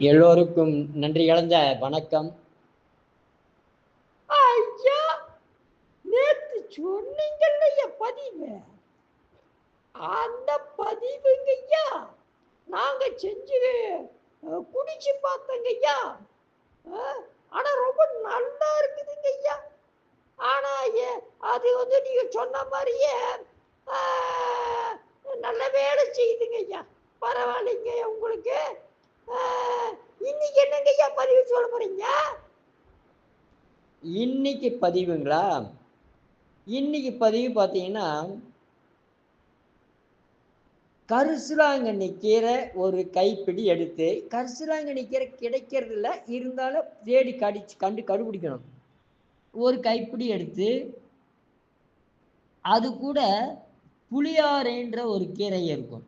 எல்லோருக்கும் நன்றி கலந்த வணக்கம். ஐயா, நேத்து சொன்னீங்கல்லையா பதிவு, அந்த பதிவுங்க ஐயா நாங்க செஞ்சு குடிச்சு பார்த்தங்க ஐயா. ஆனா ரொம்ப நல்லா இருக்குதுங்க ஐயா. ஆனா அது நீங்க சொன்ன மாதிரியே நல்ல வேலை செய்யுதுங்க ஐயா. பரவாயில்லைங்க. உங்களுக்கு இன்னைக்கு என்னங்க ஐயா பதிவு சொல்ல போறீங்க? இன்னைக்கு பதிவுங்களா? இன்னைக்கு பதிவு பார்த்தீங்கன்னா, கரிசலாங்கண்ணி கீரை ஒரு கைப்பிடி எடுத்து, கரிசலாங்கண்ணி கீரை கிடைக்கிறது இல்லை, இருந்தாலும் தேடி கண்டுபிடிக்கணும். ஒரு கைப்பிடி எடுத்து, அது கூட புளியாரைன்ற ஒரு கீரை இருக்கும்,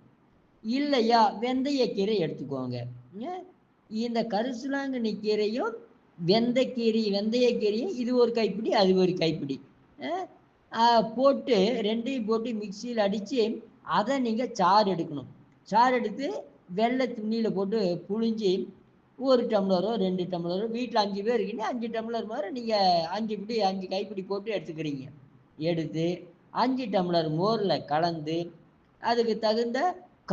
இல்லையா வெந்தய கீரை எடுத்துக்கோங்க. இந்த கரிசலாங்கண்ணி கீரையும் வெந்தயக்கீரையும் இது ஒரு கைப்பிடி, அது ஒரு கைப்பிடி போட்டு ரெண்டையும் போட்டு மிக்சியில் அடித்து அதை நீங்கள் சாறு எடுக்கணும். சாறு எடுத்து வெள்ளை துணியில் போட்டு புழிஞ்சி 1 டம்ளரோ 2 டம்ளரோ, வீட்டில் 5 பேர் இருக்குன்னு 5 டம்ளர் மாதிரி நீங்கள் 5 கைப்பிடி போட்டு எடுத்துக்கிறீங்க. எடுத்து 5 டம்ளர் மோரில் கலந்து அதுக்கு தகுந்த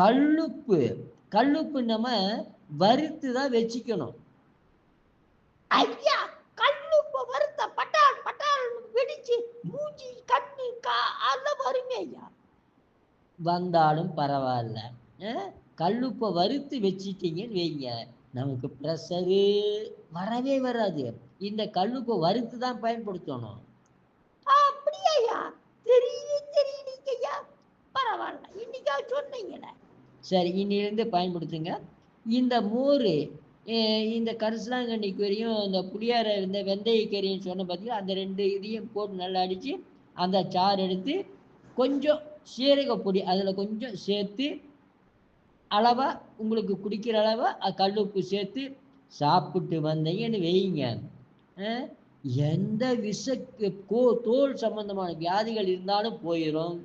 கல்லுப்பு நம்ம வறுத்து தான் வச்சுக்கணும். ஐயா, கல்லுப்பு வறுத்த பட்டால் வெடிச்சு மூஞ்சி கண்ணு அதெல்லாம் வருங்க ஐயா. வந்தாலும் பரவாயில்ல, கல்லுப்பை வறுத்து வச்சிட்டீங்கன்னு வைங்க, நமக்கு ப்ரெஷரு வரவே வராது. இந்த கல்லுப்பை வறுத்து தான் பயன்படுத்தணும். அப்படியா? தெரியலீங்க ஐயா. பரவாயில்ல, இன்னைக்கா சொன்னீங்களே. சரி, இன்னிலிருந்து பயன்படுத்துங்க. இந்த மோர், இந்த கரிசலாங்கண்ணி கீரையும் இந்த புளியாரை இந்த வெந்தய கீரையும் சொன்ன பார்த்தீங்கன்னா, அந்த 2 இதையும் போட்டு நல்லா அடித்து அந்த சாறு எடுத்து கொஞ்சம் சீரகப்பொடி அதில் கொஞ்சம் சேர்த்து அளவாக உங்களுக்கு குடிக்கிற அளவாக கல்லுப்பு சேர்த்து சாப்பிட்டு வந்தீங்கன்னு வைங்க, எந்த தோல் சம்பந்தமான வியாதிகள் இருந்தாலும் போயிடும்.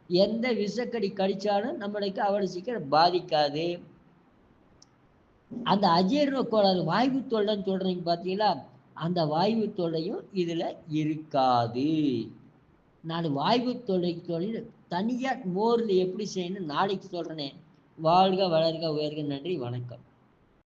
எந்த விஷக்கடி கடித்தாலும் நம்மளுக்கு அவ்வளோ சீக்கிரம் பாதிக்காது. அந்த அஜீரண கோளாறு வாய்வு தொல்லைன்னு சொல்கிறீங்க பார்த்தீங்களா, அந்த வாய்வு தொல்லையும் இதில் இருக்காது. நான் வாய்வு தொல்லை தனியாக மோரில் எப்படி செய்யணும் நாளைக்கு சொல்கிறேனே. வாழ்க வளர்க உயர்க. நன்றி, வணக்கம்.